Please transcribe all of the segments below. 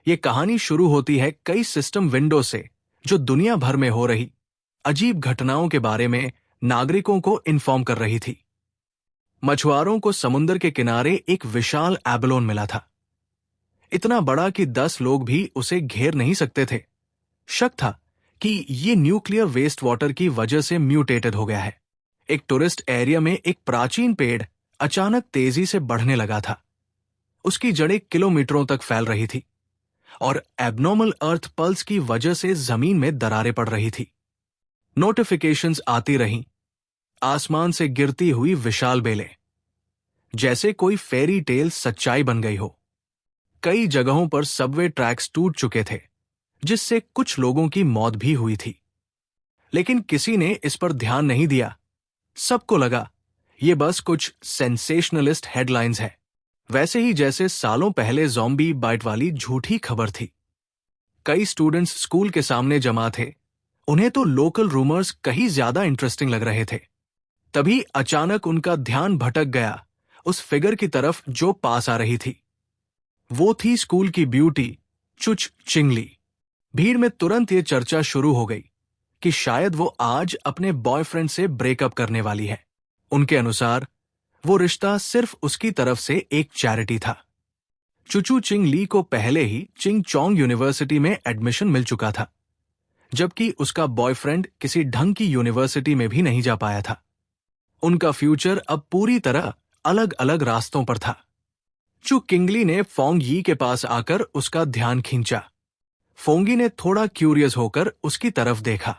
ये कहानी शुरू होती है कई सिस्टम विंडो से, जो दुनिया भर में हो रही अजीब घटनाओं के बारे में नागरिकों को इन्फॉर्म कर रही थी। मछुआरों को समुद्र के किनारे एक विशाल एबलोन मिला था, इतना बड़ा कि 10 लोग भी उसे घेर नहीं सकते थे। शक था कि ये न्यूक्लियर वेस्ट वाटर की वजह से म्यूटेटेड हो गया है। एक टूरिस्ट एरिया में एक प्राचीन पेड़ अचानक तेजी से बढ़ने लगा था। उसकी जड़ें किलोमीटरों तक फैल रही थी और एबनॉर्मल अर्थ पल्स की वजह से जमीन में दरारें पड़ रही थी। नोटिफिकेशंस आती रहीं, आसमान से गिरती हुई विशाल बेलें, जैसे कोई फेरी टेल सच्चाई बन गई हो। कई जगहों पर सबवे ट्रैक्स टूट चुके थे, जिससे कुछ लोगों की मौत भी हुई थी। लेकिन किसी ने इस पर ध्यान नहीं दिया। सबको लगा ये बस कुछ सेंसेशनलिस्ट हेडलाइंस है, वैसे ही जैसे सालों पहले ज़ॉम्बी बाइट वाली झूठी खबर थी। कई स्टूडेंट्स स्कूल के सामने जमा थे। उन्हें तो लोकल रूमर्स कहीं ज्यादा इंटरेस्टिंग लग रहे थे। तभी अचानक उनका ध्यान भटक गया उस फिगर की तरफ जो पास आ रही थी। वो थी स्कूल की ब्यूटी चुच चिंगली। भीड़ में तुरंत ये चर्चा शुरू हो गई कि शायद वो आज अपने बॉयफ्रेंड से ब्रेकअप करने वाली है। उनके अनुसार वो रिश्ता सिर्फ उसकी तरफ से एक चैरिटी था। चुचू चिंग ली को पहले ही चिंग चोंग यूनिवर्सिटी में एडमिशन मिल चुका था, जबकि उसका बॉयफ्रेंड किसी ढंग की यूनिवर्सिटी में भी नहीं जा पाया था। उनका फ्यूचर अब पूरी तरह अलग अलग रास्तों पर था। चु किंगली ने फोंग यी के पास आकर उसका ध्यान खींचा। फोंगी ने थोड़ा क्यूरियस होकर उसकी तरफ देखा।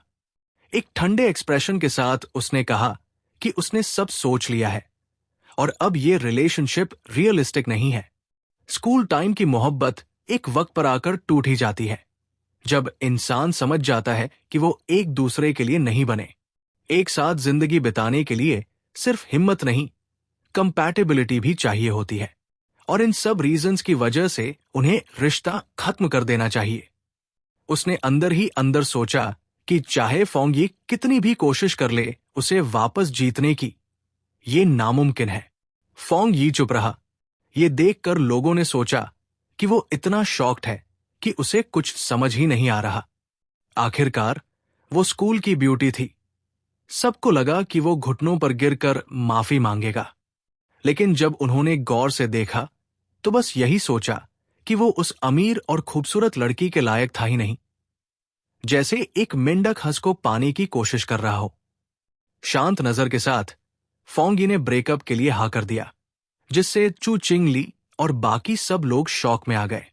एक ठंडे एक्सप्रेशन के साथ उसने कहा कि उसने सब सोच लिया है और अब ये रिलेशनशिप रियलिस्टिक नहीं है। स्कूल टाइम की मोहब्बत एक वक्त पर आकर टूट ही जाती है, जब इंसान समझ जाता है कि वो एक दूसरे के लिए नहीं बने। एक साथ जिंदगी बिताने के लिए सिर्फ हिम्मत नहीं, कंपैटिबिलिटी भी चाहिए होती है, और इन सब रीजंस की वजह से उन्हें रिश्ता खत्म कर देना चाहिए। उसने अंदर ही अंदर सोचा कि चाहे फोंगी कितनी भी कोशिश कर ले उसे वापस जीतने की, ये नामुमकिन है। फोंग यी चुप रहा। ये देखकर लोगों ने सोचा कि वो इतना शॉक्ड है कि उसे कुछ समझ ही नहीं आ रहा। आखिरकार वो स्कूल की ब्यूटी थी। सबको लगा कि वो घुटनों पर गिरकर माफी मांगेगा, लेकिन जब उन्होंने गौर से देखा तो बस यही सोचा कि वो उस अमीर और खूबसूरत लड़की के लायक था ही नहीं, जैसे एक मेंढक हंस को पाने की कोशिश कर रहा हो। शांत नजर के साथ फोंगी ने ब्रेकअप के लिए हाँ कर दिया, जिससे चू चिंग ली और बाकी सब लोग शॉक में आ गए।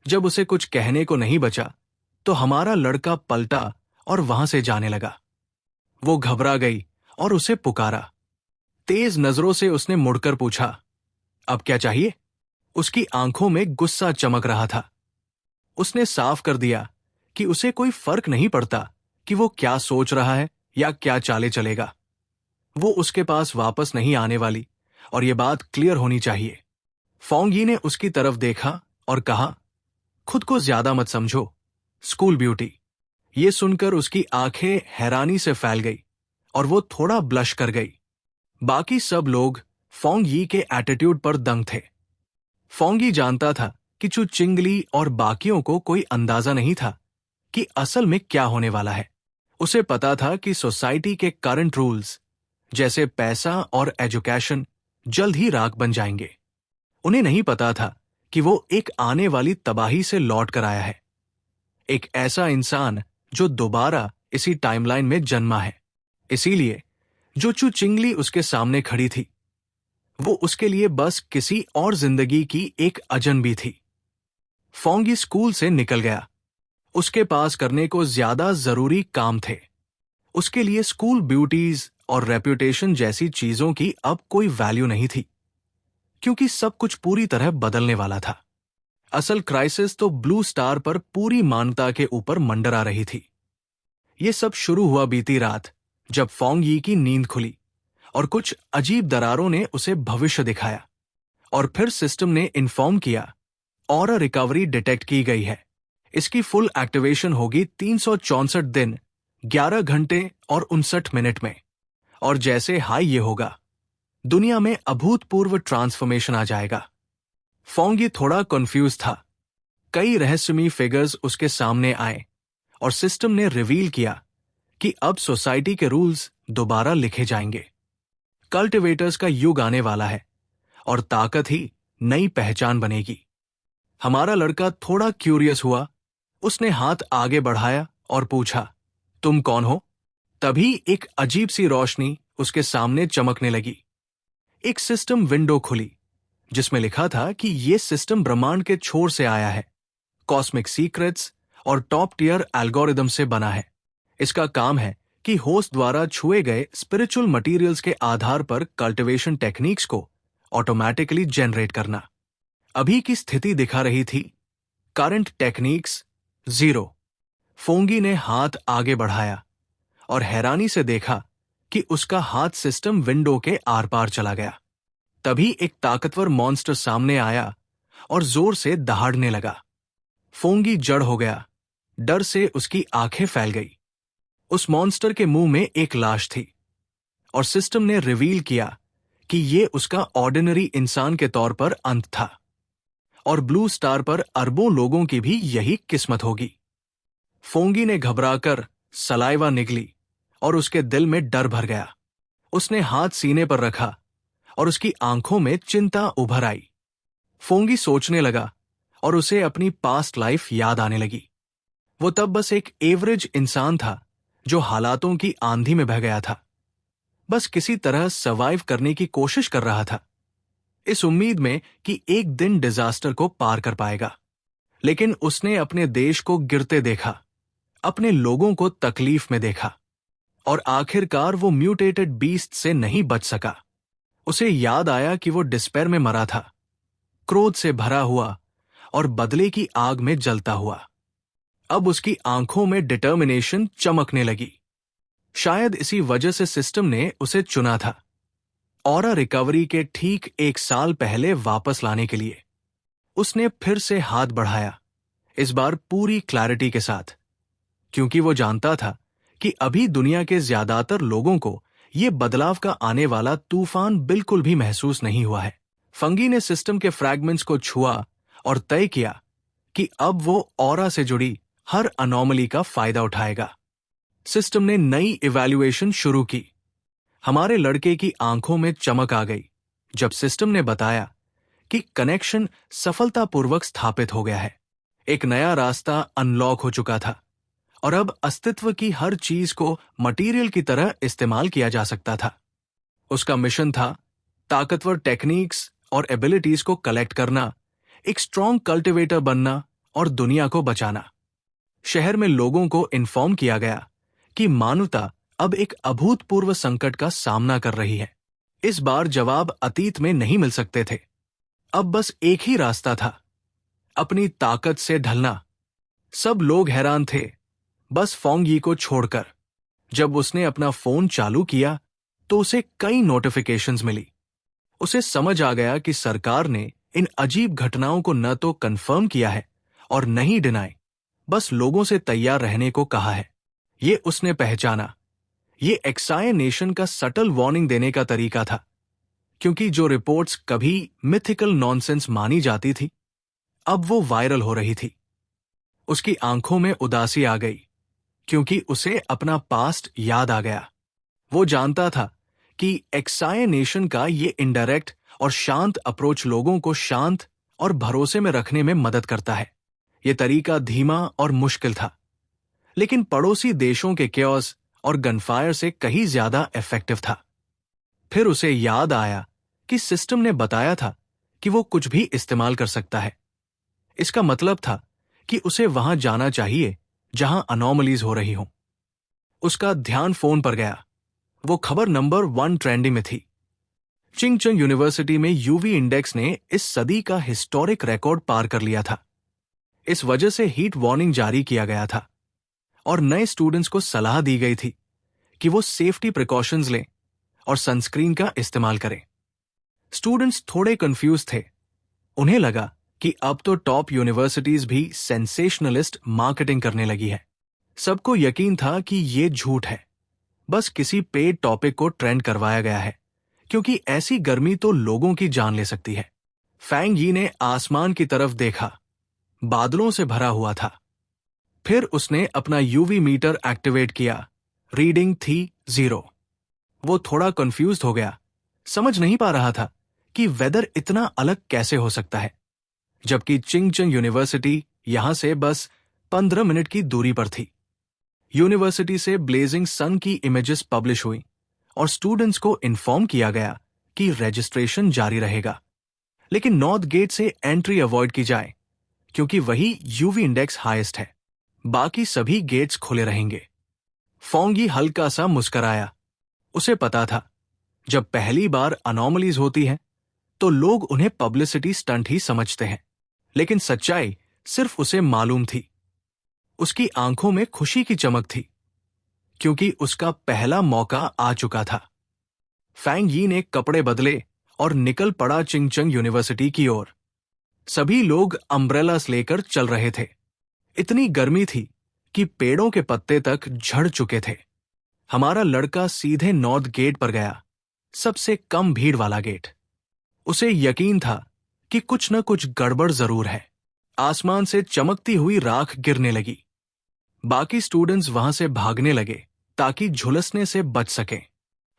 जब उसे कुछ कहने को नहीं बचा तो हमारा लड़का पलटा और वहां से जाने लगा। वो घबरा गई और उसे पुकारा। तेज नजरों से उसने मुड़कर पूछा, अब क्या चाहिए? उसकी आंखों में गुस्सा चमक रहा था। उसने साफ कर दिया कि उसे कोई फर्क नहीं पड़ता कि वो क्या सोच रहा है या क्या चाले चलेगा। वो उसके पास वापस नहीं आने वाली और ये बात क्लियर होनी चाहिए। फोंग यी ने उसकी तरफ देखा और कहा, खुद को ज्यादा मत समझो, स्कूल ब्यूटी। ये सुनकर उसकी आंखें हैरानी से फैल गई और वो थोड़ा ब्लश कर गई। बाकी सब लोग फोंग यी के एटीट्यूड पर दंग थे। फोंग यी जानता था कि चू चिंगली और बाकियों को कोई अंदाजा नहीं था कि असल में क्या होने वाला है। उसे पता था कि सोसाइटी के करंट रूल्स जैसे पैसा और एजुकेशन जल्द ही राख बन जाएंगे। उन्हें नहीं पता था कि वो एक आने वाली तबाही से लौट कर आया है, एक ऐसा इंसान जो दोबारा इसी टाइमलाइन में जन्मा है। इसीलिए जो चू चिंगली उसके सामने खड़ी थी, वो उसके लिए बस किसी और जिंदगी की एक अजनबी थी। फोंग यी स्कूल से निकल गया। उसके पास करने को ज्यादा जरूरी काम थे। उसके लिए स्कूल ब्यूटीज और रेप्यूटेशन जैसी चीजों की अब कोई वैल्यू नहीं थी, क्योंकि सब कुछ पूरी तरह बदलने वाला था। असल क्राइसिस तो ब्लू स्टार पर पूरी मानवता के ऊपर मंडरा रही थी। ये सब शुरू हुआ बीती रात, जब फोंग यी की नींद खुली और कुछ अजीब दरारों ने उसे भविष्य दिखाया। और फिर सिस्टम ने इन्फॉर्म किया, ऑरा रिकवरी डिटेक्ट की गई है। इसकी फुल एक्टिवेशन होगी 364 दिन 11 घंटे और 59 मिनट में, और जैसे हाई ये होगा, दुनिया में अभूतपूर्व ट्रांसफॉर्मेशन आ जाएगा। फोंग यी थोड़ा कंफ्यूज था। कई रहस्यमयी फिगर्स उसके सामने आए और सिस्टम ने रिवील किया कि अब सोसाइटी के रूल्स दोबारा लिखे जाएंगे। कल्टिवेटर्स का युग आने वाला है और ताकत ही नई पहचान बनेगी। हमारा लड़का थोड़ा क्यूरियस हुआ। उसने हाथ आगे बढ़ाया और पूछा, तुम कौन हो? तभी एक अजीब सी रोशनी उसके सामने चमकने लगी। एक सिस्टम विंडो खुली जिसमें लिखा था कि यह सिस्टम ब्रह्मांड के छोर से आया है, कॉस्मिक सीक्रेट्स और टॉप टियर एल्गोरिदम से बना है। इसका काम है कि होस्ट द्वारा छुए गए स्पिरिचुअल मटेरियल्स के आधार पर कल्टीवेशन टेक्निक्स को ऑटोमेटिकली जनरेट करना। अभी की स्थिति दिखा रही थी, करंट टेक्निक्स 0। फोंगी ने हाथ आगे बढ़ाया और हैरानी से देखा कि उसका हाथ सिस्टम विंडो के आर पार चला गया। तभी एक ताकतवर मॉन्स्टर सामने आया और जोर से दहाड़ने लगा। फोंगी जड़ हो गया, डर से उसकी आंखें फैल गई। उस मॉन्स्टर के मुंह में एक लाश थी और सिस्टम ने रिवील किया कि यह उसका ऑर्डिनरी इंसान के तौर पर अंत था और ब्लू स्टार पर अरबों लोगों की भी यही किस्मत होगी। फोंगी ने घबराकर सलाइवा निकली और उसके दिल में डर भर गया। उसने हाथ सीने पर रखा और उसकी आंखों में चिंता उभर आई। फोंगी सोचने लगा और उसे अपनी पास्ट लाइफ याद आने लगी। वो तब बस एक एवरेज इंसान था जो हालातों की आंधी में बह गया था, बस किसी तरह सर्वाइव करने की कोशिश कर रहा था, इस उम्मीद में कि एक दिन डिजास्टर को पार कर पाएगा। लेकिन उसने अपने देश को गिरते देखा, अपने लोगों को तकलीफ में देखा और आखिरकार वो म्यूटेटेड बीस्ट से नहीं बच सका। उसे याद आया कि वो डिस्पेयर में मरा था, क्रोध से भरा हुआ और बदले की आग में जलता हुआ। अब उसकी आंखों में डिटर्मिनेशन चमकने लगी। शायद इसी वजह से सिस्टम ने उसे चुना था, ऑरा रिकवरी के ठीक 1 साल पहले वापस लाने के लिए। उसने फिर से हाथ बढ़ाया, इस बार पूरी क्लैरिटी के साथ, क्योंकि वो जानता था कि अभी दुनिया के ज्यादातर लोगों को ये बदलाव का आने वाला तूफान बिल्कुल भी महसूस नहीं हुआ है। फंगी ने सिस्टम के फ्रैगमेंट्स को छुआ और तय किया कि अब वो ऑरा से जुड़ी हर अनोमली का फायदा उठाएगा। सिस्टम ने नई इवैल्यूएशन शुरू की। हमारे लड़के की आंखों में चमक आ गई जब सिस्टम ने बताया कि कनेक्शन सफलतापूर्वक स्थापित हो गया है। एक नया रास्ता अनलॉक हो चुका था और अब अस्तित्व की हर चीज को मटेरियल की तरह इस्तेमाल किया जा सकता था। उसका मिशन था ताकतवर टेक्निक्स और एबिलिटीज को कलेक्ट करना, एक स्ट्रॉन्ग कल्टिवेटर बनना और दुनिया को बचाना। शहर में लोगों को इन्फॉर्म किया गया कि मानवता अब एक अभूतपूर्व संकट का सामना कर रही है। इस बार जवाब अतीत में नहीं मिल सकते थे। अब बस एक ही रास्ता था, अपनी ताकत से ढलना। सब लोग हैरान थे, बस फोंगी को छोड़कर। जब उसने अपना फोन चालू किया तो उसे कई नोटिफिकेशंस मिली। उसे समझ आ गया कि सरकार ने इन अजीब घटनाओं को न तो कंफर्म किया है और न ही डिनाई, बस लोगों से तैयार रहने को कहा है। ये उसने पहचाना, ये एक्साई नेशन का सटल वार्निंग देने का तरीका था, क्योंकि जो रिपोर्ट्स कभी मिथिकल नॉनसेंस मानी जाती थी अब वो वायरल हो रही थी। उसकी आंखों में उदासी आ गई क्योंकि उसे अपना पास्ट याद आ गया। वो जानता था कि एक्साई नेशन का ये इनडायरेक्ट और शांत अप्रोच लोगों को शांत और भरोसे में रखने में मदद करता है। ये तरीका धीमा और मुश्किल था, लेकिन पड़ोसी देशों के क्योस और गनफायर से कहीं ज्यादा इफेक्टिव था। फिर उसे याद आया कि सिस्टम ने बताया था कि वो कुछ भी इस्तेमाल कर सकता है। इसका मतलब था कि उसे वहां जाना चाहिए जहां अनोमलीज हो रही हों। उसका ध्यान फोन पर गया। वो खबर नंबर 1 ट्रेंडिंग में थी। चिंगचंग यूनिवर्सिटी में यूवी इंडेक्स ने इस सदी का हिस्टोरिक रिकॉर्ड पार कर लिया था। इस वजह से हीट वार्निंग जारी किया गया था और नए स्टूडेंट्स को सलाह दी गई थी कि वो सेफ्टी प्रिकॉशंस लें और सनस्क्रीन का इस्तेमाल करें। स्टूडेंट्स थोड़े कंफ्यूज थे। उन्हें लगा कि अब तो टॉप यूनिवर्सिटीज भी सेंसेशनलिस्ट मार्केटिंग करने लगी है। सबको यकीन था कि ये झूठ है, बस किसी पेड टॉपिक को ट्रेंड करवाया गया है, क्योंकि ऐसी गर्मी तो लोगों की जान ले सकती है। फैंग यी ने आसमान की तरफ देखा। बादलों से भरा हुआ था। फिर उसने अपना यूवी मीटर एक्टिवेट किया। रीडिंग थी 0। वो थोड़ा कंफ्यूज्ड हो गया, समझ नहीं पा रहा था कि वेदर इतना अलग कैसे हो सकता है, जबकि चिंगचंग यूनिवर्सिटी यहां से बस 15 मिनट की दूरी पर थी। यूनिवर्सिटी से ब्लेजिंग सन की इमेजेस पब्लिश हुई और स्टूडेंट्स को इन्फॉर्म किया गया कि रजिस्ट्रेशन जारी रहेगा, लेकिन नॉर्थ गेट से एंट्री अवॉइड की जाए क्योंकि वही यूवी इंडेक्स हाईएस्ट है। बाकी सभी गेट्स खुले रहेंगे। फोंगी हल्का सा मुस्कराया। उसे पता था, जब पहली बार अनॉमलीज होती हैं तो लोग उन्हें पब्लिसिटी स्टंट ही समझते हैं, लेकिन सच्चाई सिर्फ उसे मालूम थी। उसकी आंखों में खुशी की चमक थी क्योंकि उसका पहला मौका आ चुका था। फैंग यी ने कपड़े बदले और निकल पड़ा चिंगचंग यूनिवर्सिटी की ओर। सभी लोग अम्ब्रेलास लेकर चल रहे थे। इतनी गर्मी थी कि पेड़ों के पत्ते तक झड़ चुके थे। हमारा लड़का सीधे नॉर्थ गेट पर गया, सबसे कम भीड़ वाला गेट। उसे यकीन था कि कुछ न कुछ गड़बड़ जरूर है। आसमान से चमकती हुई राख गिरने लगी। बाकी स्टूडेंट्स वहां से भागने लगे ताकि झुलसने से बच सकें,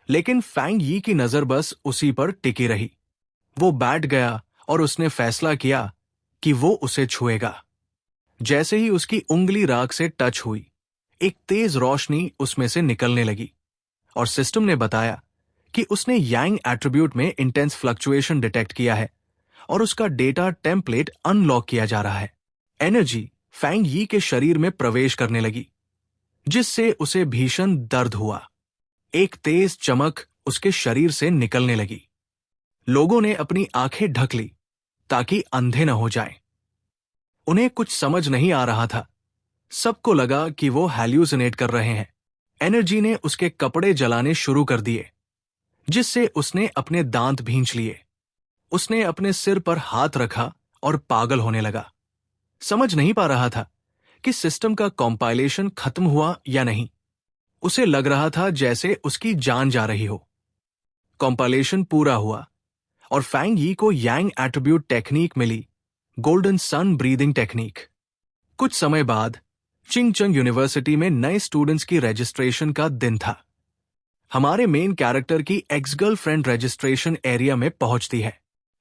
लेकिन फैंग यी की नजर बस उसी पर टिकी रही। वो बैठ गया और उसने फैसला किया कि वो उसे छुएगा। जैसे ही उसकी उंगली राख से टच हुई, एक तेज रोशनी उसमें से निकलने लगी और सिस्टम ने बताया कि उसने यांग एट्रीब्यूट में इंटेंस फ्लक्चुएशन डिटेक्ट किया है और उसका डेटा टेम्पलेट अनलॉक किया जा रहा है। एनर्जी फैंग यी के शरीर में प्रवेश करने लगी, जिससे उसे भीषण दर्द हुआ। एक तेज चमक उसके शरीर से निकलने लगी। लोगों ने अपनी आंखें ढक ली ताकि अंधे न हो जाएं। उन्हें कुछ समझ नहीं आ रहा था। सबको लगा कि वो हैल्यूसिनेट कर रहे हैं। एनर्जी ने उसके कपड़े जलाने शुरू कर दिए, जिससे उसने अपने दांत भींच लिए। उसने अपने सिर पर हाथ रखा और पागल होने लगा। समझ नहीं पा रहा था कि सिस्टम का कंपाइलेशन खत्म हुआ या नहीं। उसे लग रहा था जैसे उसकी जान जा रही हो। कंपाइलेशन पूरा हुआ और फैंग यी को यांग एट्रीब्यूट टेक्निक मिली, गोल्डन सन ब्रीदिंग टेक्निक। कुछ समय बाद चिंगचंग यूनिवर्सिटी में नए स्टूडेंट्स की रजिस्ट्रेशन का दिन था। हमारे मेन कैरेक्टर की एक्स गर्लफ्रेंड रजिस्ट्रेशन एरिया में पहुंचती है।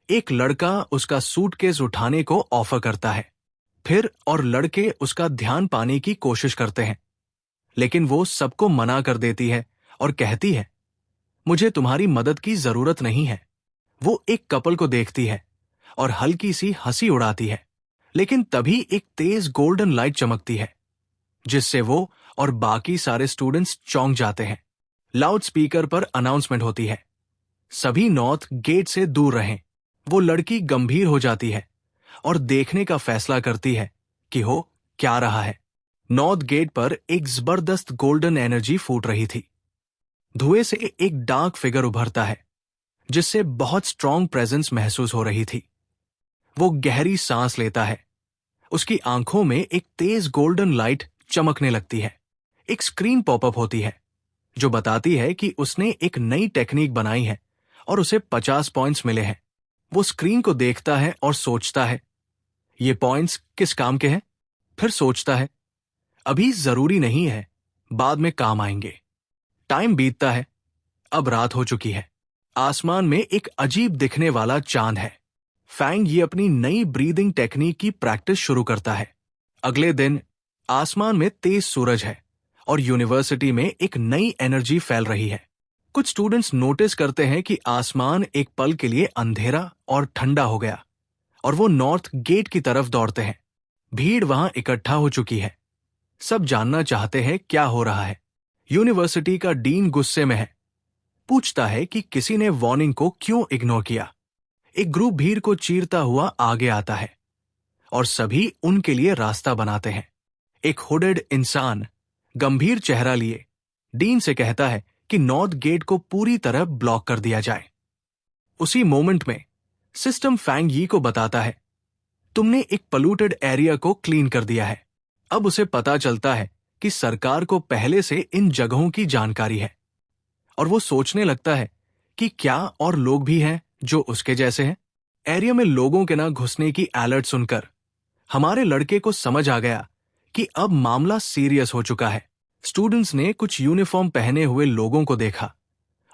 एक लड़का उसका सूटकेस उठाने को ऑफर करता है। फिर और लड़के उसका ध्यान पाने की कोशिश करते हैं, लेकिन वो सबको मना कर देती है और कहती है, मुझे तुम्हारी मदद की जरूरत नहीं है। वो एक कपल को देखती है और हल्की सी हंसी उड़ाती है, लेकिन तभी एक तेज गोल्डन लाइट चमकती है, जिससे वो और बाकी सारे स्टूडेंट्स चौंक जाते हैं। लाउड स्पीकर पर अनाउंसमेंट होती है, सभी नॉर्थ गेट से दूर रहें। वो लड़की गंभीर हो जाती है और देखने का फैसला करती है कि हो क्या रहा है। नॉर्थ गेट पर एक जबरदस्त गोल्डन एनर्जी फूट रही थी। धुएं से एक डार्क फिगर उभरता है, जिससे बहुत स्ट्रॉन्ग प्रेजेंस महसूस हो रही थी। वो गहरी सांस लेता है। उसकी आंखों में एक तेज गोल्डन लाइट चमकने लगती है। एक स्क्रीन पॉपअप होती है जो बताती है कि उसने एक नई टेक्निक बनाई है और उसे 50 पॉइंट्स मिले हैं। वो स्क्रीन को देखता है और सोचता है, ये पॉइंट्स किस काम के हैं? फिर सोचता है, अभी जरूरी नहीं है, बाद में काम आएंगे। टाइम बीतता है। अब रात हो चुकी है। आसमान में एक अजीब दिखने वाला चांद है। फैंग ये अपनी नई ब्रीदिंग टेक्निक की प्रैक्टिस शुरू करता है। अगले दिन आसमान में तेज सूरज है और यूनिवर्सिटी में एक नई एनर्जी फैल रही है। कुछ स्टूडेंट्स नोटिस करते हैं कि आसमान एक पल के लिए अंधेरा और ठंडा हो गया और वो नॉर्थ गेट की तरफ दौड़ते हैं। भीड़ वहां इकट्ठा हो चुकी है। सब जानना चाहते हैं क्या हो रहा है। यूनिवर्सिटी का डीन गुस्से में है। पूछता है कि किसी ने वार्निंग को क्यों इग्नोर किया। एक ग्रुप भीड़ को चीरता हुआ आगे आता है और सभी उनके लिए रास्ता बनाते हैं। एक हुडेड इंसान गंभीर चेहरा लिए डीन से कहता है कि नॉर्थ गेट को पूरी तरह ब्लॉक कर दिया जाए। उसी मोमेंट में सिस्टम फैंग यी को बताता है, तुमने एक पोल्यूटेड एरिया को क्लीन कर दिया है। अब उसे पता चलता है कि सरकार को पहले से इन जगहों की जानकारी है और वो सोचने लगता है कि क्या और लोग भी हैं जो उसके जैसे हैं। एरिया में लोगों के ना घुसने की अलर्ट सुनकर हमारे लड़के को समझ आ गया कि अब मामला सीरियस हो चुका है। स्टूडेंट्स ने कुछ यूनिफॉर्म पहने हुए लोगों को देखा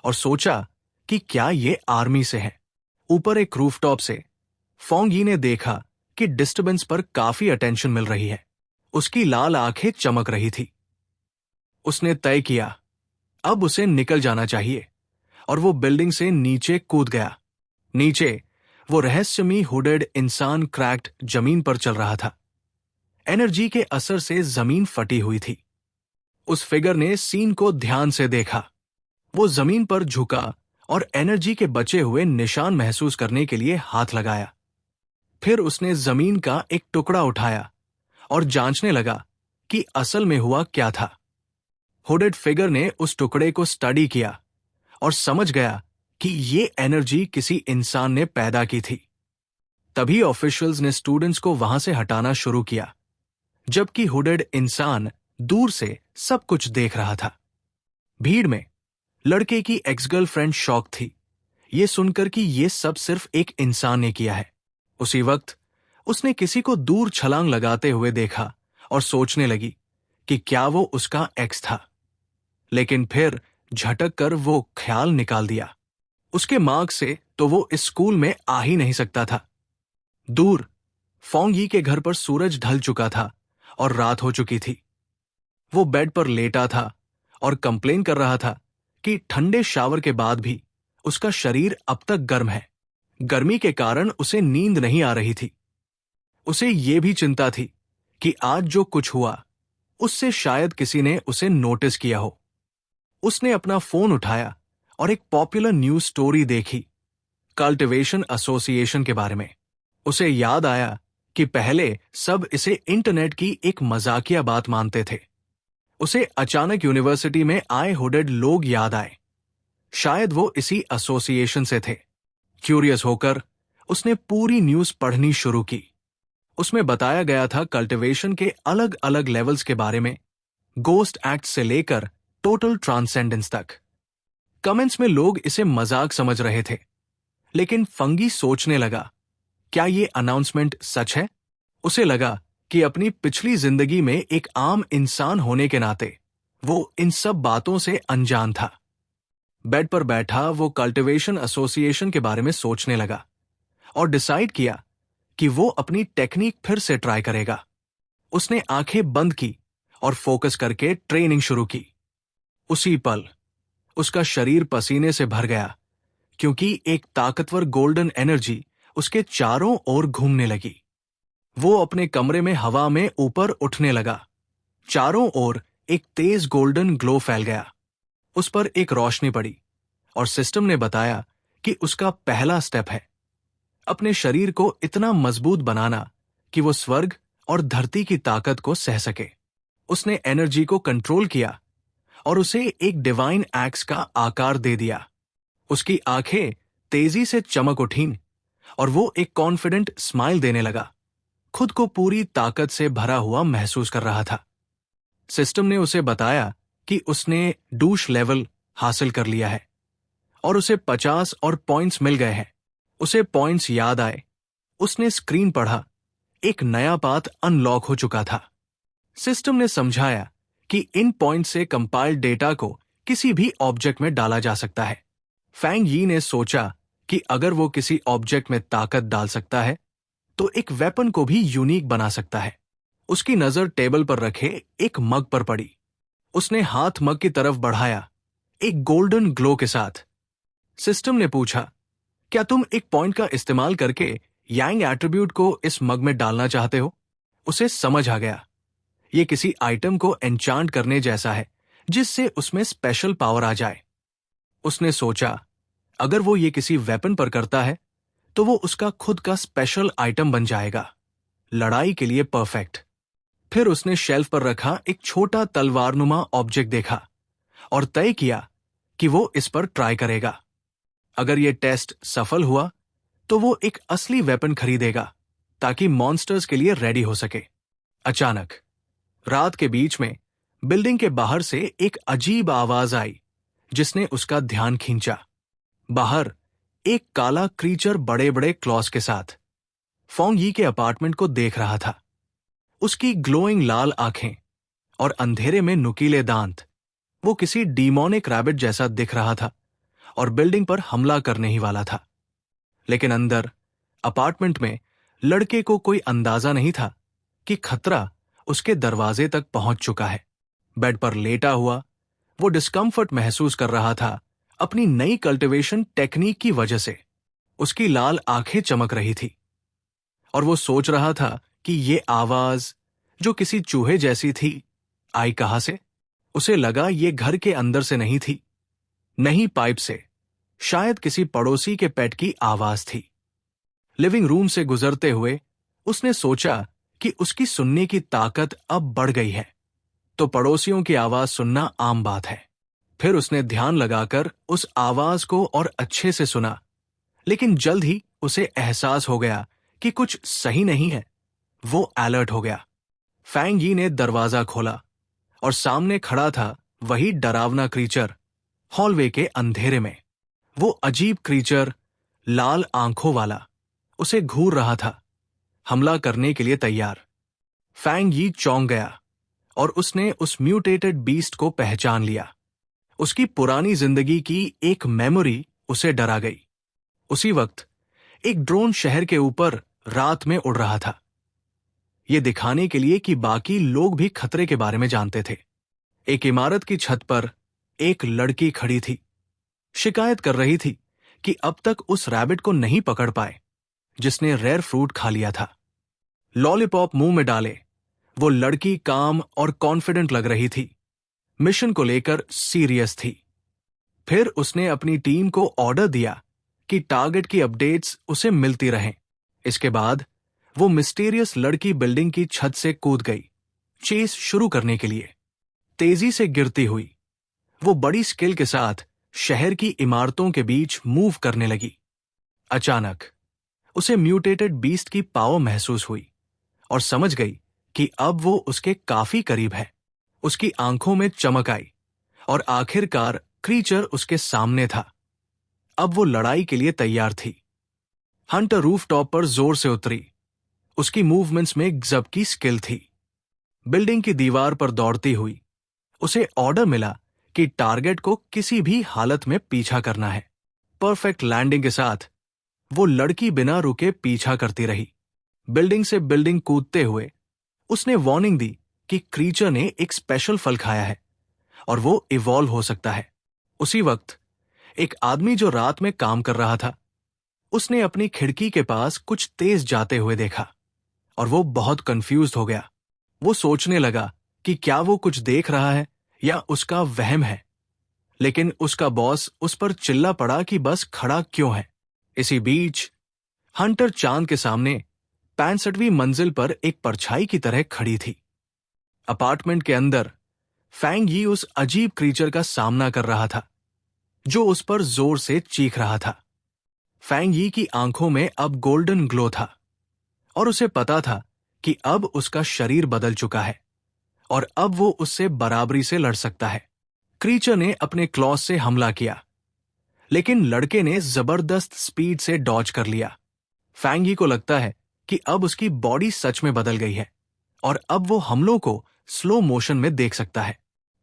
और सोचा कि क्या ये आर्मी से है। ऊपर एक रूफटॉप से फोंग यी ने देखा कि डिस्टर्बेंस पर काफी अटेंशन मिल रही है। उसकी लाल आंखें चमक रही थी। उसने तय किया अब उसे निकल जाना चाहिए और वो बिल्डिंग से नीचे कूद गया। नीचे वो रहस्यमयी हुडेड इंसान क्रैक्ड जमीन पर चल रहा था। एनर्जी के असर से जमीन फटी हुई थी। उस फिगर ने सीन को ध्यान से देखा। वो जमीन पर झुका और एनर्जी के बचे हुए निशान महसूस करने के लिए हाथ लगाया। फिर उसने जमीन का एक टुकड़ा उठाया और जांचने लगा कि असल में हुआ क्या था। हुडेड फिगर ने उस टुकड़े को स्टडी किया और समझ गया कि ये एनर्जी किसी इंसान ने पैदा की थी। तभी ऑफिशियल्स ने स्टूडेंट्स को वहां से हटाना शुरू किया, जबकि हुडेड इंसान दूर से सब कुछ देख रहा था। भीड़ में लड़के की एक्स गर्लफ्रेंड शॉक थी ये सुनकर कि ये सब सिर्फ एक इंसान ने किया है। उसी वक्त उसने किसी को दूर छलांग लगाते हुए देखा और सोचने लगी कि क्या वो उसका एक्स था, लेकिन फिर झटक कर वो ख्याल निकाल दिया। उसके मार्क्स से तो वो इस स्कूल में आ ही नहीं सकता था। दूर फोंग यी के घर पर सूरज ढल चुका था और रात हो चुकी थी। वो बेड पर लेटा था और कंप्लेन कर रहा था कि ठंडे शावर के बाद भी उसका शरीर अब तक गर्म है। गर्मी के कारण उसे नींद नहीं आ रही थी। उसे ये भी चिंता थी कि आज जो कुछ हुआ उससे शायद किसी ने उसे नोटिस किया हो। उसने अपना फोन उठाया और एक पॉपुलर न्यूज स्टोरी देखी कल्टिवेशन एसोसिएशन के बारे में। उसे याद आया कि पहले सब इसे इंटरनेट की एक मजाकिया बात मानते थे। उसे अचानक यूनिवर्सिटी में आए हुडेड लोग याद आए। शायद वो इसी एसोसिएशन से थे। क्यूरियस होकर उसने पूरी न्यूज पढ़नी शुरू की। उसमें बताया गया था कल्टिवेशन के अलग अलग लेवल्स के बारे में, गोस्ट एक्ट से लेकर टोटल ट्रांसेंडेंस तक। कमेंट्स में लोग इसे मजाक समझ रहे थे, लेकिन फंगी सोचने लगा, क्या ये अनाउंसमेंट सच है? उसे लगा कि अपनी पिछली जिंदगी में एक आम इंसान होने के नाते वो इन सब बातों से अनजान था। बेड पर बैठा वो कल्टिवेशन एसोसिएशन के बारे में सोचने लगा और डिसाइड किया कि वो अपनी टेक्निक फिर से ट्राई करेगा। उसने आंखें बंद की और फोकस करके ट्रेनिंग शुरू की। उसी पल उसका शरीर पसीने से भर गया, क्योंकि एक ताकतवर गोल्डन एनर्जी उसके चारों ओर घूमने लगी। वो अपने कमरे में हवा में ऊपर उठने लगा। चारों ओर एक तेज गोल्डन ग्लो फैल गया। उस पर एक रोशनी पड़ी और सिस्टम ने बताया कि उसका पहला स्टेप है अपने शरीर को इतना मजबूत बनाना कि वो स्वर्ग और धरती की ताकत को सह सके। उसने एनर्जी को कंट्रोल किया और उसे एक डिवाइन एक्स का आकार दे दिया। उसकी आंखें तेजी से चमक उठीं और वो एक कॉन्फिडेंट स्माइल देने लगा। खुद को पूरी ताकत से भरा हुआ महसूस कर रहा था। सिस्टम ने उसे बताया कि उसने डूश लेवल हासिल कर लिया है और उसे 50 और पॉइंट्स मिल गए हैं। उसे पॉइंट्स याद आए। उसने स्क्रीन पढ़ा, एक नया पाथ अनलॉक हो चुका था। सिस्टम ने समझाया कि इन पॉइंट से कंपाइल्ड डेटा को किसी भी ऑब्जेक्ट में डाला जा सकता है। फैंग यी ने सोचा कि अगर वो किसी ऑब्जेक्ट में ताकत डाल सकता है तो एक वेपन को भी यूनिक बना सकता है। उसकी नजर टेबल पर रखे एक मग पर पड़ी। उसने हाथ मग की तरफ बढ़ाया, एक गोल्डन ग्लो के साथ। सिस्टम ने पूछा, क्या तुम एक पॉइंट का इस्तेमाल करके यांग एट्रीब्यूट को इस मग में डालना चाहते हो? उसे समझ आ गया, ये किसी आइटम को एन्चांट करने जैसा है जिससे उसमें स्पेशल पावर आ जाए। उसने सोचा, अगर वो ये किसी वेपन पर करता है तो वो उसका खुद का स्पेशल आइटम बन जाएगा, लड़ाई के लिए परफेक्ट। फिर उसने शेल्फ पर रखा एक छोटा तलवारनुमा ऑब्जेक्ट देखा और तय किया कि वो इस पर ट्राई करेगा। अगर ये टेस्ट सफल हुआ तो वो एक असली वेपन खरीदेगा ताकि मॉन्स्टर्स के लिए रेडी हो सके। अचानक रात के बीच में बिल्डिंग के बाहर से एक अजीब आवाज आई जिसने उसका ध्यान खींचा। बाहर एक काला क्रीचर बड़े बड़े क्लॉस के साथ फोंग यी के अपार्टमेंट को देख रहा था। उसकी ग्लोइंग लाल आंखें और अंधेरे में नुकीले दांत, वो किसी डीमोनिक रैबिट जैसा दिख रहा था और बिल्डिंग पर हमला करने ही वाला था। लेकिन अंदर अपार्टमेंट में लड़के को कोई अंदाजा नहीं था कि खतरा उसके दरवाजे तक पहुंच चुका है। बेड पर लेटा हुआ वो डिस्कम्फर्ट महसूस कर रहा था अपनी नई कल्टीवेशन टेक्निक की वजह से। उसकी लाल आंखें चमक रही थी और वो सोच रहा था कि ये आवाज, जो किसी चूहे जैसी थी, आई कहां से। उसे लगा ये घर के अंदर से नहीं थी, नहीं पाइप से, शायद किसी पड़ोसी के पेट की आवाज थी। लिविंग रूम से गुजरते हुए उसने सोचा कि उसकी सुनने की ताकत अब बढ़ गई है, तो पड़ोसियों की आवाज सुनना आम बात है। फिर उसने ध्यान लगाकर उस आवाज को और अच्छे से सुना, लेकिन जल्द ही उसे एहसास हो गया कि कुछ सही नहीं है। वो अलर्ट हो गया। फैंग यी ने दरवाजा खोला और सामने खड़ा था वही डरावना क्रीचर, हॉलवे के अंधेरे में। वो अजीब क्रीचर, लाल आंखों वाला, उसे घूर रहा था, हमला करने के लिए तैयार। फैंग यी चौंक गया और उसने उस म्यूटेटेड बीस्ट को पहचान लिया। उसकी पुरानी जिंदगी की एक मेमोरी उसे डरा गई। उसी वक्त एक ड्रोन शहर के ऊपर रात में उड़ रहा था, ये दिखाने के लिए कि बाकी लोग भी खतरे के बारे में जानते थे। एक इमारत की छत पर एक लड़की खड़ी थी, शिकायत कर रही थी कि अब तक उस रैबिट को नहीं पकड़ पाए जिसने रेयर फ्रूट खा लिया था। लॉलीपॉप मुंह में डाले वो लड़की काम और कॉन्फिडेंट लग रही थी, मिशन को लेकर सीरियस थी। फिर उसने अपनी टीम को ऑर्डर दिया कि टारगेट की अपडेट्स उसे मिलती रहें। इसके बाद वो मिस्टीरियस लड़की बिल्डिंग की छत से कूद गई, चेस शुरू करने के लिए। तेजी से गिरती हुई वो बड़ी स्किल के साथ शहर की इमारतों के बीच मूव करने लगी। अचानक उसे म्यूटेटेड बीस्ट की पावर महसूस हुई और समझ गई कि अब वो उसके काफी करीब है। उसकी आंखों में चमक आई और आखिरकार क्रीचर उसके सामने था। अब वो लड़ाई के लिए तैयार थी। हंटर रूफटॉप पर जोर से उतरी। उसकी मूवमेंट्स में गजब की स्किल थी। बिल्डिंग की दीवार पर दौड़ती हुई उसे ऑर्डर मिला कि टारगेट को किसी भी हालत में पीछा करना है। परफेक्ट लैंडिंग के साथ वो लड़की बिना रुके पीछा करती रही। बिल्डिंग से बिल्डिंग कूदते हुए उसने वार्निंग दी कि क्रीचर ने एक स्पेशल फल खाया है और वो इवॉल्व हो सकता है। उसी वक्त एक आदमी जो रात में काम कर रहा था, उसने अपनी खिड़की के पास कुछ तेज जाते हुए देखा और वो बहुत कंफ्यूज्ड हो गया। वो सोचने लगा कि क्या वो कुछ देख रहा है या उसका वहम है, लेकिन उसका बॉस उस पर चिल्ला पड़ा कि बस खड़ा क्यों है। इसी बीच हंटर चांद के सामने 65वीं मंजिल पर एक परछाई की तरह खड़ी थी। अपार्टमेंट के अंदर फैंग यी उस अजीब क्रीचर का सामना कर रहा था जो उस पर जोर से चीख रहा था। फैंग यी की आंखों में अब गोल्डन ग्लो था और उसे पता था कि अब उसका शरीर बदल चुका है और अब वो उससे बराबरी से लड़ सकता है। क्रीचर ने अपने क्लॉज से हमला किया, लेकिन लड़के ने जबरदस्त स्पीड से डॉज कर लिया। फैंग यी को लगता है कि अब उसकी बॉडी सच में बदल गई है और अब वो हमलों को स्लो मोशन में देख सकता है।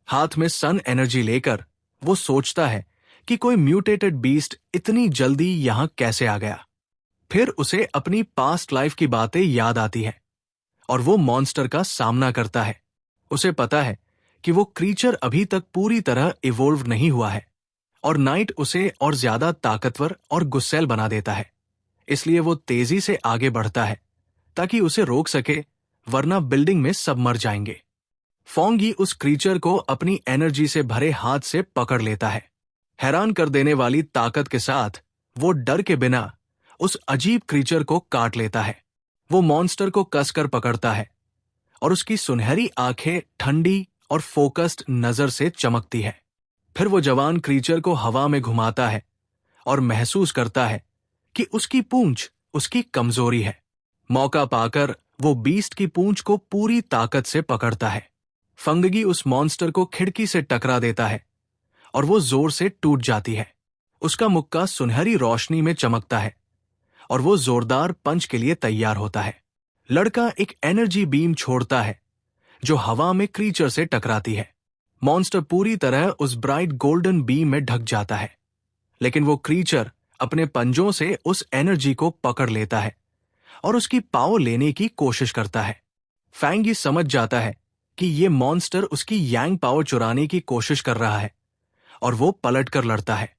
हाथ में सन एनर्जी लेकर वो सोचता है कि कोई म्यूटेटेड बीस्ट इतनी जल्दी यहां कैसे आ गया। फिर उसे अपनी पास्ट लाइफ की बातें याद आती है और वो मॉन्स्टर का सामना करता है। उसे पता है कि वो क्रीचर अभी तक पूरी तरह इवोल्व नहीं हुआ है और नाइट उसे और ज्यादा ताकतवर और गुस्सैल बना देता है। इसलिए वो तेजी से आगे बढ़ता है ताकि उसे रोक सके, वरना बिल्डिंग में सब मर जाएंगे। फॉन्ग यी उस क्रीचर को अपनी एनर्जी से भरे हाथ से पकड़ लेता है। हैरान कर देने वाली ताकत के साथ वो डर के बिना उस अजीब क्रीचर को काट लेता है। वो मॉन्स्टर को कसकर पकड़ता है और उसकी सुनहरी आंखें ठंडी और फोकस्ड नजर से चमकती है। फिर वो जवान क्रीचर को हवा में घुमाता है और महसूस करता है कि उसकी पूंछ उसकी कमजोरी है। मौका पाकर वो बीस्ट की पूंछ को पूरी ताकत से पकड़ता है। फंगगी उस मॉन्स्टर को खिड़की से टकरा देता है और वो जोर से टूट जाती है। उसका मुक्का सुनहरी रोशनी में चमकता है और वो जोरदार पंच के लिए तैयार होता है। लड़का एक एनर्जी बीम छोड़ता है जो हवा में क्रीचर से टकराती है। मॉन्स्टर पूरी तरह उस ब्राइट गोल्डन बीम में ढक जाता है, लेकिन वो क्रीचर अपने पंजों से उस एनर्जी को पकड़ लेता है और उसकी पावर लेने की कोशिश करता है। फैंग ये समझ जाता है कि ये मॉन्स्टर उसकी यांग पावर चुराने की कोशिश कर रहा है और वो पलट कर लड़ता है।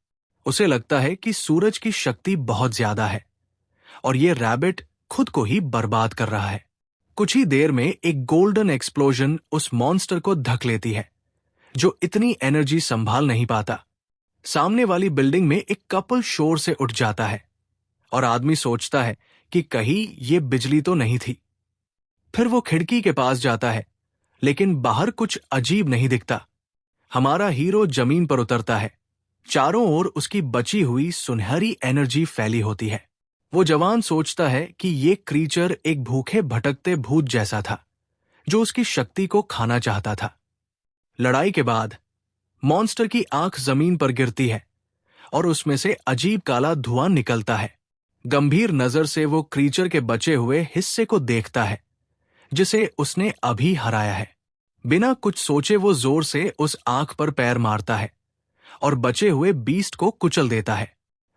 उसे लगता है कि सूरज की शक्ति बहुत ज्यादा है और ये रैबिट खुद को ही बर्बाद कर रहा है। कुछ ही देर में एक गोल्डन एक्सप्लोजन उस मॉन्स्टर को धक लेती है जो इतनी एनर्जी संभाल नहीं पाता। सामने वाली बिल्डिंग में एक कपल शोर से उठ जाता है और आदमी सोचता है कि कहीं ये बिजली तो नहीं थी। फिर वो खिड़की के पास जाता है, लेकिन बाहर कुछ अजीब नहीं दिखता। हमारा हीरो जमीन पर उतरता है। चारों ओर उसकी बची हुई सुनहरी एनर्जी फैली होती है। वो जवान सोचता है कि ये क्रीचर एक भूखे भटकते भूत जैसा था जो उसकी शक्ति को खाना चाहता था। लड़ाई के बाद मॉन्स्टर की आंख जमीन पर गिरती है और उसमें से अजीब काला धुआं निकलता है। गंभीर नजर से वो क्रीचर के बचे हुए हिस्से को देखता है जिसे उसने अभी हराया है। बिना कुछ सोचे वो जोर से उस आंख पर पैर मारता है और बचे हुए बीस्ट को कुचल देता है।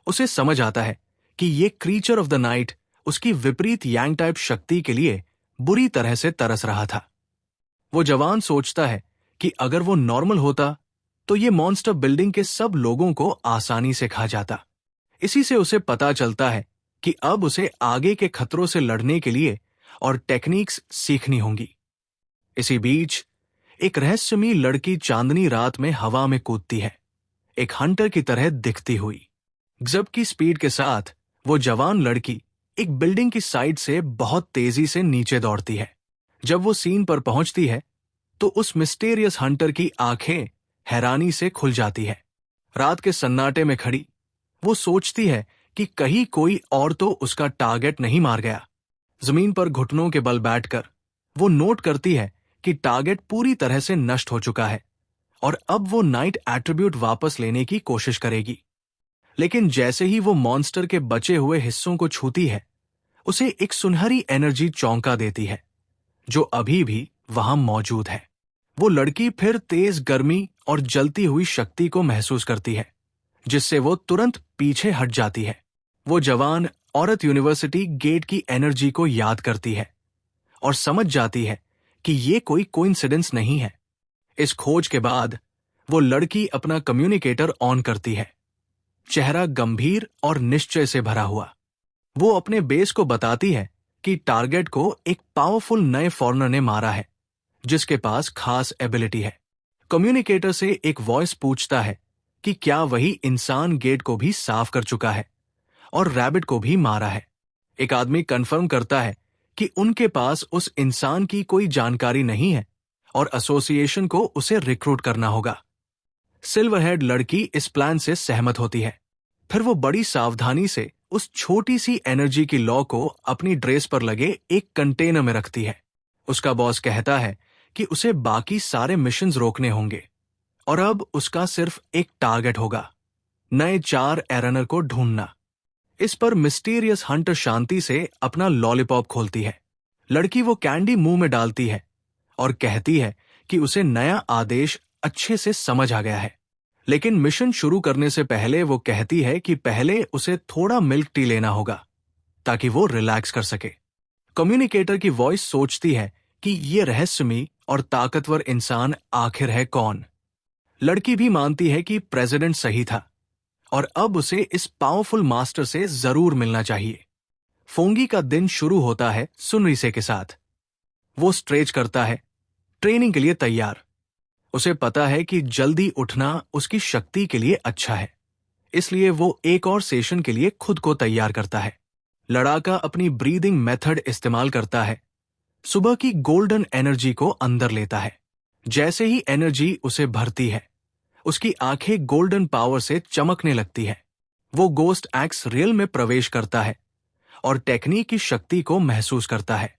उसे समझ आता है कि ये क्रीचर ऑफ द नाइट उसकी विपरीत यांग टाइप शक्ति के लिए बुरी तरह से तरस रहा था। वो जवान सोचता है कि अगर वो नॉर्मल होता तो ये मॉन्स्टर बिल्डिंग के सब लोगों को आसानी से खा जाता। इसी से उसे पता चलता है कि अब उसे आगे के खतरों से लड़ने के लिए और टेक्निक्स सीखनी होंगी। इसी बीच एक रहस्यमयी लड़की चांदनी रात में हवा में कूदती है, एक हंटर की तरह दिखती हुई। गजब की स्पीड के साथ वो जवान लड़की एक बिल्डिंग की साइड से बहुत तेजी से नीचे दौड़ती है। जब वो सीन पर पहुंचती है तो उस मिस्टीरियस हंटर की आंखें हैरानी से खुल जाती है। रात के सन्नाटे में खड़ी वो सोचती है कि कहीं कोई और तो उसका टारगेट नहीं मार गया। जमीन पर घुटनों के बल बैठकर वो नोट करती है कि टारगेट पूरी तरह से नष्ट हो चुका है और अब वो नाइट एट्रीब्यूट वापस लेने की कोशिश करेगी। लेकिन जैसे ही वो मॉन्स्टर के बचे हुए हिस्सों को छूती है, उसे एक सुनहरी एनर्जी चौंका देती है जो अभी भी वहां मौजूद है। वो लड़की फिर तेज गर्मी और जलती हुई शक्ति को महसूस करती है, जिससे वो तुरंत पीछे हट जाती है। वो जवान औरत यूनिवर्सिटी गेट की एनर्जी को याद करती है और समझ जाती है कि ये कोई कोइंसिडेंस नहीं है। इस खोज के बाद वो लड़की अपना कम्युनिकेटर ऑन करती है, चेहरा गंभीर और निश्चय से भरा हुआ। वो अपने बेस को बताती है कि टारगेट को एक पावरफुल नए फॉरेनर ने मारा है जिसके पास खास एबिलिटी है। कम्युनिकेटर से एक वॉइस पूछता है कि क्या वही इंसान गेट को भी साफ कर चुका है और रैबिट को भी मारा है। एक आदमी कंफर्म करता है कि उनके पास उस इंसान की कोई जानकारी नहीं है और एसोसिएशन को उसे रिक्रूट करना होगा। सिल्वरहेड लड़की इस प्लान से सहमत होती है। फिर वो बड़ी सावधानी से उस छोटी सी एनर्जी की लॉ को अपनी ड्रेस पर लगे एक कंटेनर में रखती है। उसका बॉस कहता है कि उसे बाकी सारे मिशंस रोकने होंगे और अब उसका सिर्फ एक टारगेट होगा, नए 4 एरनर को ढूंढना। इस पर मिस्टीरियस हंटर शांति से अपना लॉलीपॉप खोलती है। लड़की वो कैंडी मुंह में डालती है और कहती है कि उसे नया आदेश अच्छे से समझ आ गया है। लेकिन मिशन शुरू करने से पहले वो कहती है कि पहले उसे थोड़ा मिल्क टी लेना होगा ताकि वो रिलैक्स कर सके। कम्युनिकेटर की वॉइस सोचती है कि ये रहस्यमयी और ताकतवर इंसान आखिर है कौन। लड़की भी मानती है कि प्रेसिडेंट सही था और अब उसे इस पावरफुल मास्टर से जरूर मिलना चाहिए। फोंगी का दिन शुरू होता है सुनरिसे के साथ। वो स्ट्रेच करता है, ट्रेनिंग के लिए तैयार। उसे पता है कि जल्दी उठना उसकी शक्ति के लिए अच्छा है, इसलिए वो एक और सेशन के लिए खुद को तैयार करता है। लड़ाका अपनी ब्रीदिंग मेथड इस्तेमाल करता है, सुबह की गोल्डन एनर्जी को अंदर लेता है। जैसे ही एनर्जी उसे भरती है, उसकी आंखें गोल्डन पावर से चमकने लगती है। वो गोस्ट एक्स रियल में प्रवेश करता है और टेक्निक की शक्ति को महसूस करता है।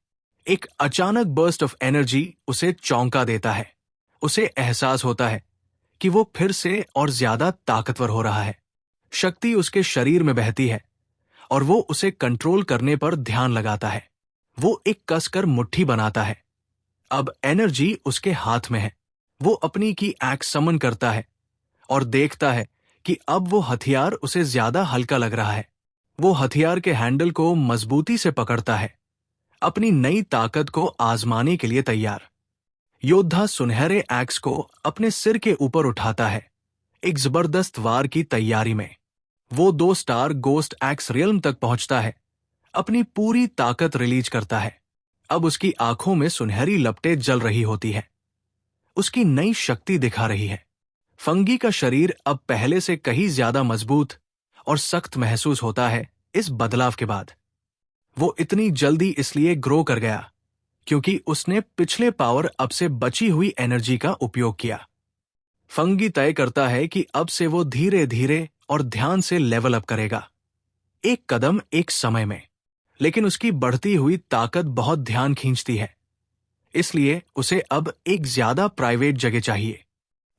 एक अचानक बर्स्ट ऑफ एनर्जी उसे चौंका देता है। उसे एहसास होता है कि वो फिर से और ज्यादा ताकतवर हो रहा है। शक्ति उसके शरीर में बहती है और वो उसे कंट्रोल करने पर ध्यान लगाता है। वो एक कसकर मुट्ठी बनाता है। अब एनर्जी उसके हाथ में है। वो अपनी की एक्स समन करता है और देखता है कि अब वो हथियार उसे ज्यादा हल्का लग रहा है। वो हथियार के हैंडल को मजबूती से पकड़ता है, अपनी नई ताकत को आजमाने के लिए तैयार। योद्धा सुनहरे एक्स को अपने सिर के ऊपर उठाता है, एक जबरदस्त वार की तैयारी में। वो 2 स्टार गोस्ट एक्स रियल्म तक पहुंचता है, अपनी पूरी ताकत रिलीज करता है। अब उसकी आंखों में सुनहरी लपटें जल रही होती है, उसकी नई शक्ति दिखा रही है। फंगी का शरीर अब पहले से कहीं ज्यादा मजबूत और सख्त महसूस होता है। इस बदलाव के बाद वो इतनी जल्दी इसलिए ग्रो कर गया क्योंकि उसने पिछले पावर अप से बची हुई एनर्जी का उपयोग किया। फंगी तय करता है कि अब से वो धीरे धीरे और ध्यान से लेवल अप करेगा, एक कदम एक समय में। लेकिन उसकी बढ़ती हुई ताकत बहुत ध्यान खींचती है, इसलिए उसे अब एक ज्यादा प्राइवेट जगह चाहिए।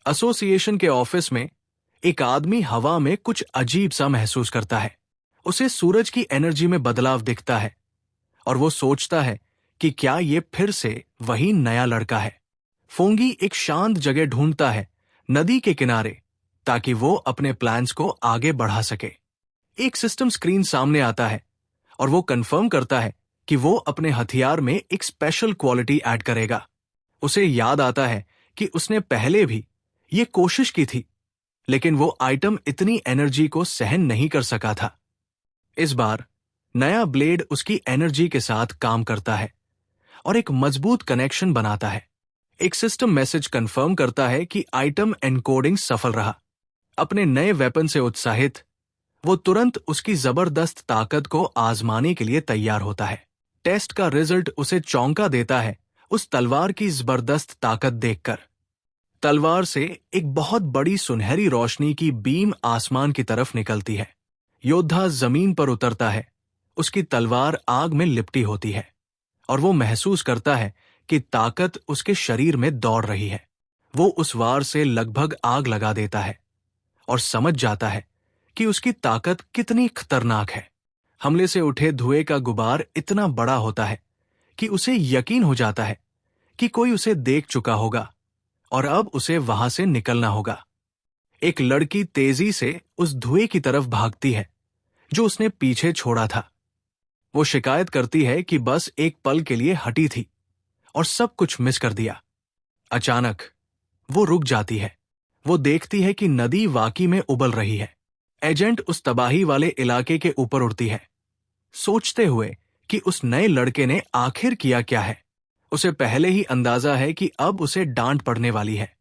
एसोसिएशन के ऑफिस में एक आदमी हवा में कुछ अजीब सा महसूस करता है। उसे सूरज की एनर्जी में बदलाव दिखता है और वो सोचता है कि क्या ये फिर से वही नया लड़का है। फोंगी एक शांत जगह ढूंढता है, नदी के किनारे, ताकि वो अपने प्लान्स को आगे बढ़ा सके। एक सिस्टम स्क्रीन सामने आता है और वो कंफर्म करता है कि वो अपने हथियार में एक स्पेशल क्वालिटी ऐड करेगा। उसे याद आता है कि उसने पहले भी ये कोशिश की थी, लेकिन वो आइटम इतनी एनर्जी को सहन नहीं कर सका था। इस बार नया ब्लेड उसकी एनर्जी के साथ काम करता है और एक मजबूत कनेक्शन बनाता है। एक सिस्टम मैसेज कंफर्म करता है कि आइटम एनकोडिंग सफल रहा। अपने नए वेपन से उत्साहित वो तुरंत उसकी जबरदस्त ताकत को आजमाने के लिए तैयार होता है। टेस्ट का रिजल्ट उसे चौंका देता है उस तलवार की जबरदस्त ताकत देखकर। तलवार से एक बहुत बड़ी सुनहरी रोशनी की बीम आसमान की तरफ निकलती है। योद्धा जमीन पर उतरता है, उसकी तलवार आग में लिपटी होती है और वो महसूस करता है कि ताकत उसके शरीर में दौड़ रही है। वो उस वार से लगभग आग लगा देता है और समझ जाता है कि उसकी ताकत कितनी खतरनाक है। हमले से उठे धुएं का गुबार इतना बड़ा होता है कि उसे यकीन हो जाता है कि कोई उसे देख चुका होगा और अब उसे वहां से निकलना होगा। एक लड़की तेजी से उस धुएं की तरफ भागती है जो उसने पीछे छोड़ा था। वो शिकायत करती है कि बस एक पल के लिए हटी थी और सब कुछ मिस कर दिया। अचानक वो रुक जाती है। वो देखती है कि नदी वाकई में उबल रही है। एजेंट उस तबाही वाले इलाके के ऊपर उड़ती है, सोचते हुए कि उस नए लड़के ने आखिर किया क्या है। उसे पहले ही अंदाजा है कि अब उसे डांट पड़ने वाली है,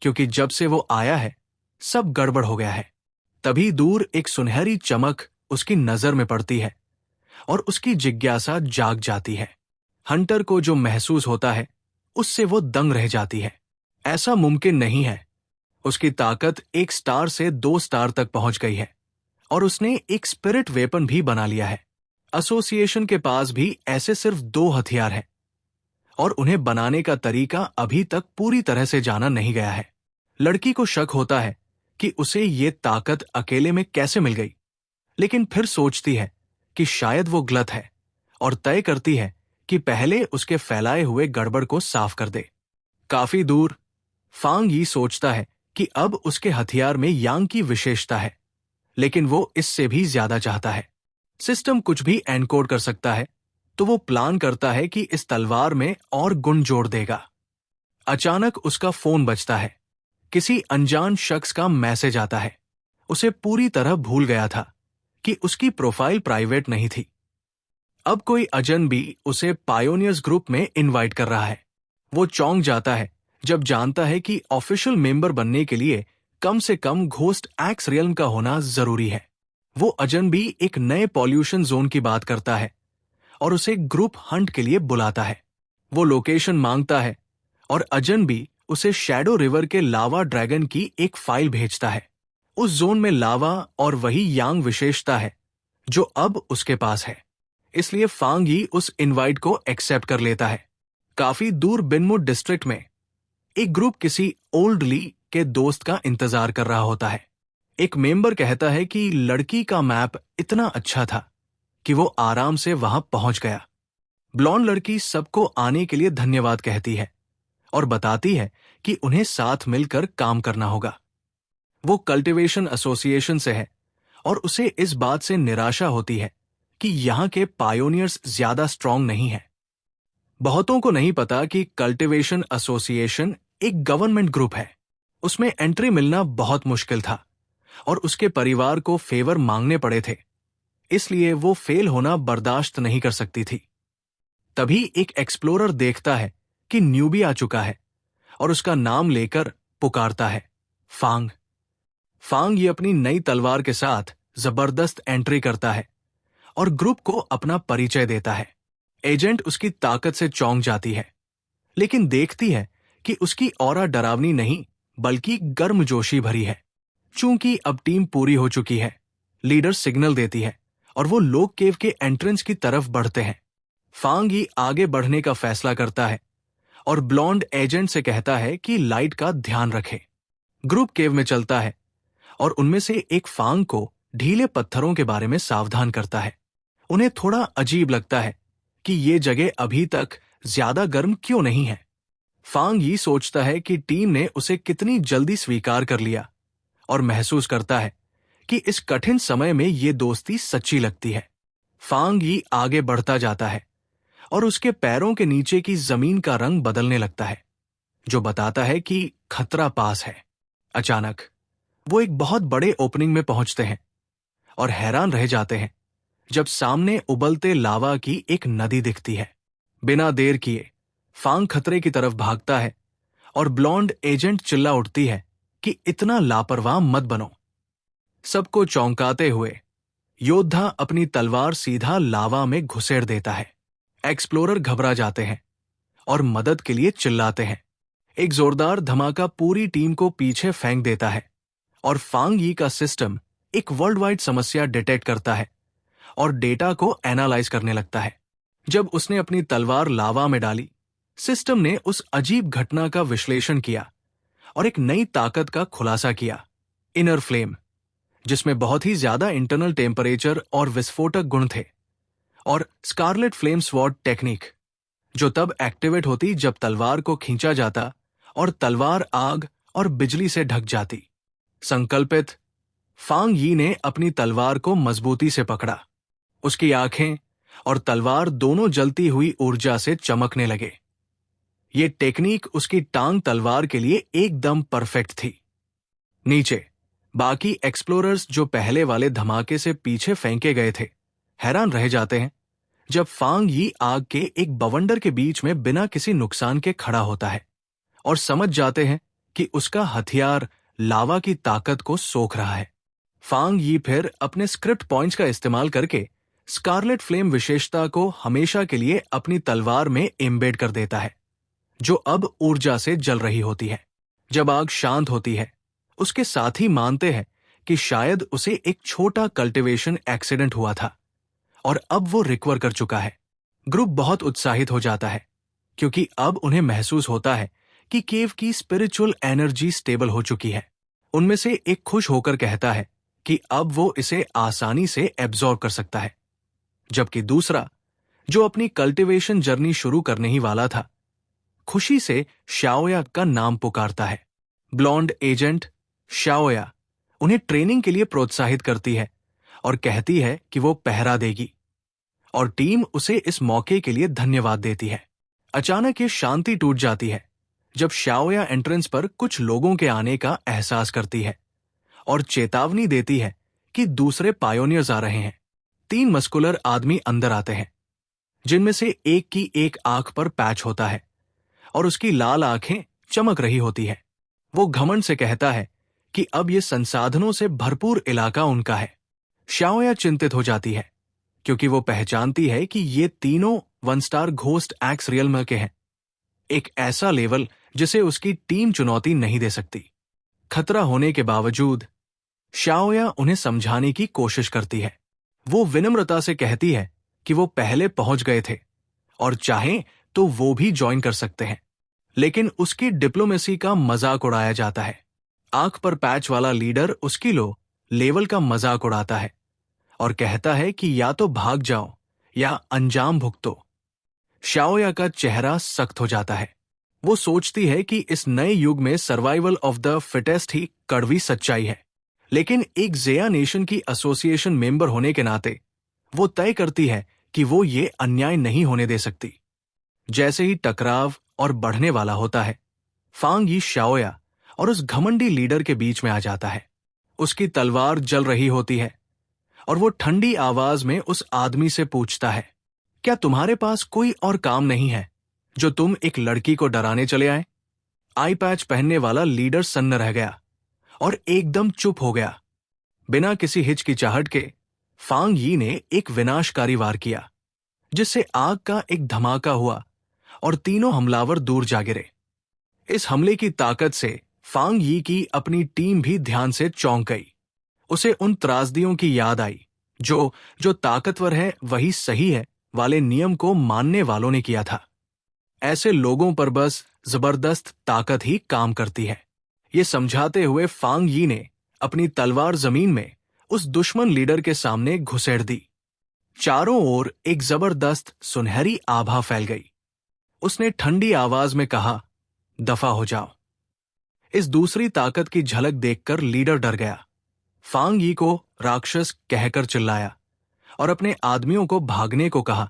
क्योंकि जब से वो आया है सब गड़बड़ हो गया है। तभी दूर एक सुनहरी चमक उसकी नजर में पड़ती है और उसकी जिज्ञासा जाग जाती है। हंटर को जो महसूस होता है उससे वो दंग रह जाती है। ऐसा मुमकिन नहीं है। उसकी ताकत 1 स्टार से 2 स्टार तक पहुंच गई है और उसने एक स्पिरिट वेपन भी बना लिया है। एसोसिएशन के पास भी ऐसे सिर्फ 2 हथियार हैं और उन्हें बनाने का तरीका अभी तक पूरी तरह से जाना नहीं गया है। लड़की को शक होता है कि उसे ये ताकत अकेले में कैसे मिल गई, लेकिन फिर सोचती है कि शायद वो गलत है और तय करती है कि पहले उसके फैलाए हुए गड़बड़ को साफ कर दे। काफी दूर फांग यी सोचता है कि अब उसके हथियार में यांग की विशेषता है, लेकिन वो इससे भी ज्यादा चाहता है। सिस्टम कुछ भी एनकोड कर सकता है, तो वो प्लान करता है कि इस तलवार में और गुण जोड़ देगा। अचानक उसका फोन बजता है। किसी अनजान शख्स का मैसेज आता है। उसे पूरी तरह भूल गया था कि उसकी प्रोफाइल प्राइवेट नहीं थी। अब कोई अजनबी उसे पायोनियर्स ग्रुप में इनवाइट कर रहा है। वो चौंक जाता है जब जानता है कि ऑफिशियल मेंबर बनने के लिए कम से कम घोस्ट एक्स रियल्म का होना जरूरी है। वो अजनबी एक नए पॉल्यूशन जोन की बात करता है और उसे ग्रुप हंट के लिए बुलाता है। वो लोकेशन मांगता है और अजनबी उसे शैडो रिवर के लावा ड्रैगन की एक फाइल भेजता है। उस जोन में लावा और वही यांग विशेषता है जो अब उसके पास है, इसलिए फांग यी उस इनवाइट को एक्सेप्ट कर लेता है। काफी दूर बिनमुड डिस्ट्रिक्ट में एक ग्रुप किसी ओल्ड ली के दोस्त का इंतजार कर रहा होता है। एक मेंबर कहता है कि लड़की का मैप इतना अच्छा था कि वो आराम से वहां पहुंच गया। ब्लॉन्ड लड़की सबको आने के लिए धन्यवाद कहती है और बताती है कि उन्हें साथ मिलकर काम करना होगा। वो कल्टीवेशन एसोसिएशन से है और उसे इस बात से निराशा होती है कि यहाँ के पायोनियर्स ज्यादा स्ट्रांग नहीं है। बहुतों को नहीं पता कि कल्टीवेशन एसोसिएशन एक गवर्नमेंट ग्रुप है। उसमें एंट्री मिलना बहुत मुश्किल था और उसके परिवार को फेवर मांगने पड़े थे, इसलिए वो फेल होना बर्दाश्त नहीं कर सकती थी। तभी एक एक्सप्लोरर देखता है कि न्यूबी आ चुका है और उसका नाम लेकर पुकारता है, फांग। फांग ये अपनी नई तलवार के साथ जबरदस्त एंट्री करता है और ग्रुप को अपना परिचय देता है। एजेंट उसकी ताकत से चौंक जाती है, लेकिन देखती है कि उसकी ऑरा डरावनी नहीं बल्कि गर्मजोशी भरी है। चूंकि अब टीम पूरी हो चुकी है, लीडर सिग्नल देती है और वो लोक केव के एंट्रेंस की तरफ बढ़ते हैं। फांग ही आगे बढ़ने का फैसला करता है और ब्लॉन्ड एजेंट से कहता है कि लाइट का ध्यान रखे। ग्रुप केव में चलता है और उनमें से एक फांग को ढीले पत्थरों के बारे में सावधान करता है। उन्हें थोड़ा अजीब लगता है कि ये जगह अभी तक ज्यादा गर्म क्यों नहीं है। फांग ये सोचता है कि टीम ने उसे कितनी जल्दी स्वीकार कर लिया और महसूस करता है कि इस कठिन समय में ये दोस्ती सच्ची लगती है। फांग ये आगे बढ़ता जाता है और उसके पैरों के नीचे की जमीन का रंग बदलने लगता है, जो बताता है कि खतरा पास है। अचानक वो एक बहुत बड़े ओपनिंग में पहुंचते हैं और हैरान रह जाते हैं जब सामने उबलते लावा की एक नदी दिखती है। बिना देर किए फांग खतरे की तरफ भागता है और ब्लॉन्ड एजेंट चिल्ला उठती है कि इतना लापरवाह मत बनो। सबको चौंकाते हुए योद्धा अपनी तलवार सीधा लावा में घुसेड़ देता है। एक्सप्लोरर घबरा जाते हैं और मदद के लिए चिल्लाते हैं। एक जोरदार धमाका पूरी टीम को पीछे फेंक देता है और फांग यी का सिस्टम एक वर्ल्ड वाइड समस्या डिटेक्ट करता है और डेटा को एनालाइज करने लगता है। जब उसने अपनी तलवार लावा में डाली, सिस्टम ने उस अजीब घटना का विश्लेषण किया और एक नई ताकत का खुलासा किया, इनर फ्लेम, जिसमें बहुत ही ज्यादा इंटरनल टेम्परेचर और विस्फोटक गुण थे, और स्कारलेट फ्लेम स्वॉर्ड टेक्निक, जो तब एक्टिवेट होती जब तलवार को खींचा जाता और तलवार आग और बिजली से ढक जाती। संकल्पित, फांग यी ने अपनी तलवार को मजबूती से पकड़ा। उसकी आंखें और तलवार दोनों जलती हुई ऊर्जा से चमकने लगे। ये टेक्निक उसकी टांग तलवार के लिए एकदम परफेक्ट थी। नीचे बाकी एक्सप्लोरर्स जो पहले वाले धमाके से पीछे फेंके गए थे, हैरान रह जाते हैं जब फांग यी आग के एक बवंडर के बीच में बिना किसी नुकसान के खड़ा होता है और समझ जाते हैं कि उसका हथियार लावा की ताकत को सोख रहा है। फांग यी फिर अपने स्क्रिप्ट पॉइंट्स का इस्तेमाल करके स्कारलेट फ्लेम विशेषता को हमेशा के लिए अपनी तलवार में एम्बेड कर देता है, जो अब ऊर्जा से जल रही होती है। जब आग शांत होती है, उसके साथी मानते हैं कि शायद उसे एक छोटा कल्टीवेशन एक्सीडेंट हुआ था और अब वो रिकवर कर चुका है। ग्रुप बहुत उत्साहित हो जाता है क्योंकि अब उन्हें महसूस होता है कि केव की स्पिरिचुअल एनर्जी स्टेबल हो चुकी है। उनमें से एक खुश होकर कहता है कि अब वो इसे आसानी से एब्जॉर्ब कर सकता है, जबकि दूसरा, जो अपनी कल्टीवेशन जर्नी शुरू करने ही वाला था, खुशी से शाओया का नाम पुकारता है। ब्लॉन्ड एजेंट शाओया उन्हें ट्रेनिंग के लिए प्रोत्साहित करती है और कहती है कि वो पहरा देगी, और टीम उसे इस मौके के लिए धन्यवाद देती है। अचानक ये शांति टूट जाती है जब शाओया एंट्रेंस पर कुछ लोगों के आने का एहसास करती है और चेतावनी देती है कि दूसरे पायोनियर्स आ रहे हैं। 3 मस्कुलर आदमी अंदर आते हैं, जिनमें से एक की एक आंख पर पैच होता है और उसकी लाल आंखें चमक रही होती है। वो घमंड से कहता है कि अब ये संसाधनों से भरपूर इलाका उनका है। शाओया चिंतित हो जाती है क्योंकि वो पहचानती है कि ये तीनों 1 स्टार घोस्ट एक्स रियल्म के हैं, एक ऐसा लेवल जिसे उसकी टीम चुनौती नहीं दे सकती। खतरा होने के बावजूद शाओया उन्हें समझाने की कोशिश करती है। वो विनम्रता से कहती है कि वो पहले पहुंच गए थे और चाहें तो वो भी ज्वाइन कर सकते हैं, लेकिन उसकी डिप्लोमेसी का मजाक उड़ाया जाता है। आंख पर पैच वाला लीडर उसकी लेवल का मजाक उड़ाता है और कहता है कि या तो भाग जाओ या अंजाम भुगतो। शाओया का चेहरा सख्त हो जाता है। वो सोचती है कि इस नए युग में सर्वाइवल ऑफ द फिटेस्ट ही कड़वी सच्चाई है। लेकिन एक ज़ेया नेशन की एसोसिएशन मेंबर होने के नाते वो तय करती है कि वो ये अन्याय नहीं होने दे सकती। जैसे ही टकराव और बढ़ने वाला होता है, फांग यी शाओया और उस घमंडी लीडर के बीच में आ जाता है। उसकी तलवार जल रही होती है और वो ठंडी आवाज में उस आदमी से पूछता है, क्या तुम्हारे पास कोई और काम नहीं है जो तुम एक लड़की को डराने चले आए? आई पैच पहनने वाला लीडर सन्न रह गया और एकदम चुप हो गया। बिना किसी हिचकिचाहट के फांग यी ने एक विनाशकारी वार किया, जिससे आग का एक धमाका हुआ और तीनों हमलावर दूर जा गिरे। इस हमले की ताकत से फांग यी की अपनी टीम भी ध्यान से चौंक गई। उसे उन त्रासदियों की याद आई जो ताकतवर है वही सही है वाले नियम को मानने वालों ने किया था। ऐसे लोगों पर बस जबरदस्त ताकत ही काम करती है। ये समझाते हुए फांग यी ने अपनी तलवार जमीन में उस दुश्मन लीडर के सामने घुसेड़ दी। चारों ओर एक जबरदस्त सुनहरी आभा फैल गई। उसने ठंडी आवाज में कहा, दफा हो जाओ। इस दूसरी ताकत की झलक देखकर लीडर डर गया। फांग यी को राक्षस कहकर चिल्लाया और अपने आदमियों को भागने को कहा,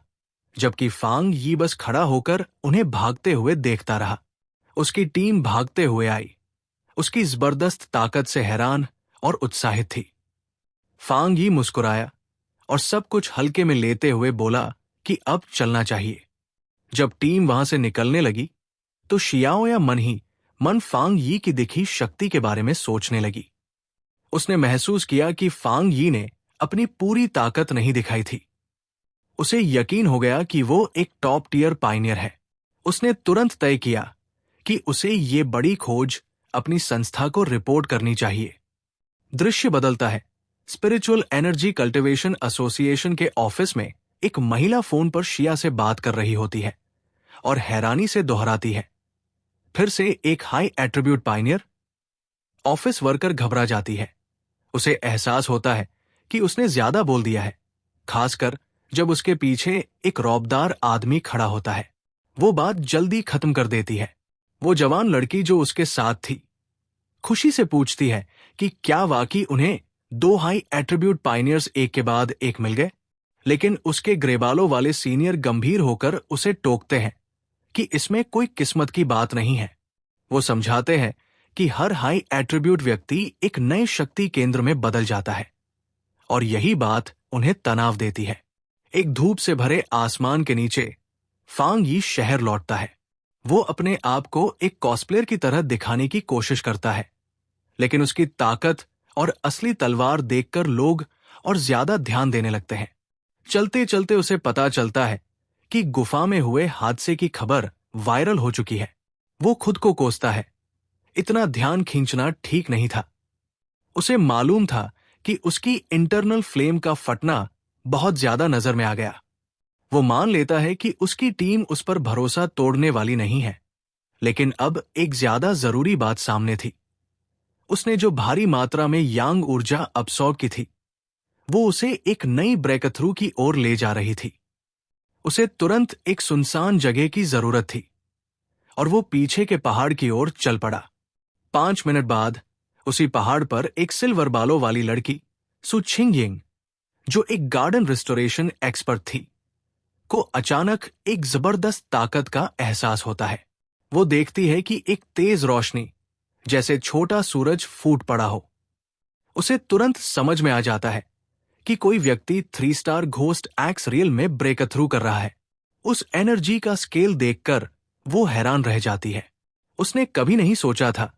जबकि फांग यी बस खड़ा होकर उन्हें भागते हुए देखता रहा। उसकी टीम भागते हुए आई, उसकी जबरदस्त ताकत से हैरान और उत्साहित थी। फांग यी मुस्कुराया और सब कुछ हल्के में लेते हुए बोला कि अब चलना चाहिए। जब टीम वहां से निकलने लगी तो शियाओया मन फांग यी की दिखी शक्ति के बारे में सोचने लगी। उसने महसूस किया कि फांग यी ने अपनी पूरी ताकत नहीं दिखाई थी। उसे यकीन हो गया कि वो एक टॉप टियर पायनियर है। उसने तुरंत तय किया कि उसे ये बड़ी खोज अपनी संस्था को रिपोर्ट करनी चाहिए। दृश्य बदलता है। स्पिरिचुअल एनर्जी कल्टिवेशन एसोसिएशन के ऑफिस में एक महिला फोन पर शिया से बात कर रही होती है और हैरानी से दोहराती है, फिर से एक high attribute Pioneer. Office worker घबरा जाती है। उसे एहसास होता है कि उसने ज्यादा बोल दिया है, खासकर जब उसके पीछे एक रौबदार आदमी खड़ा होता है। वो बात जल्दी खत्म कर देती है। वो जवान लड़की जो उसके साथ थी खुशी से पूछती है कि क्या वाकई उन्हें 2 हाई एट्रीब्यूट पायनियर्स एक के बाद एक मिल गए। लेकिन उसके ग्रेबालों वाले सीनियर गंभीर होकर उसे टोकते हैं कि इसमें कोई किस्मत की बात नहीं है। वो समझाते हैं कि हर हाई एट्रीब्यूट व्यक्ति एक नए शक्ति केंद्र में बदल जाता है और यही बात उन्हें तनाव देती है। एक धूप से भरे आसमान के नीचे फांग यी शहर लौटता है। वो अपने आप को एक कॉस्प्लेयर की तरह दिखाने की कोशिश करता है, लेकिन उसकी ताकत और असली तलवार देखकर लोग और ज्यादा ध्यान देने लगते हैं। चलते चलते उसे पता चलता है कि गुफा में हुए हादसे की खबर वायरल हो चुकी है। वो खुद को कोसता है, इतना ध्यान खींचना ठीक नहीं था। उसे मालूम था कि उसकी इंटरनल फ्लेम का फटना बहुत ज्यादा नजर में आ गया। वो मान लेता है कि उसकी टीम उस पर भरोसा तोड़ने वाली नहीं है, लेकिन अब एक ज्यादा जरूरी बात सामने थी। उसने जो भारी मात्रा में यांग ऊर्जा अब्सॉर्ब की थी, वो उसे एक नई ब्रेकथ्रू की ओर ले जा रही थी। उसे तुरंत एक सुनसान जगह की जरूरत थी और वो पीछे के पहाड़ की ओर चल पड़ा। 5 मिनट बाद उसी पहाड़ पर एक सिल्वर बालों वाली लड़की सु छिंगयिंग, जो एक गार्डन रिस्टोरेशन एक्सपर्ट थी, को अचानक एक जबरदस्त ताकत का एहसास होता है। वो देखती है कि एक तेज रोशनी जैसे छोटा सूरज फूट पड़ा हो। उसे तुरंत समझ में आ जाता है कि कोई व्यक्ति 3 स्टार घोस्ट एक्स रियल में ब्रेक थ्रू कर रहा है। उस एनर्जी का स्केल देखकर वो हैरान रह जाती है। उसने कभी नहीं सोचा था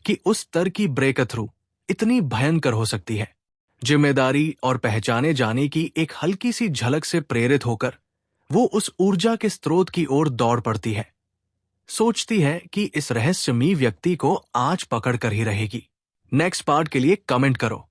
कि उस स्तर की ब्रेक थ्रू इतनी भयंकर हो सकती है। जिम्मेदारी और पहचाने जाने की एक हल्की सी झलक से प्रेरित होकर वो उस ऊर्जा के स्रोत की ओर दौड़ पड़ती है। सोचती है कि इस रहस्यमयी व्यक्ति को आज पकड़ कर ही रहेगी। नेक्स्ट पार्ट के लिए कमेंट करो।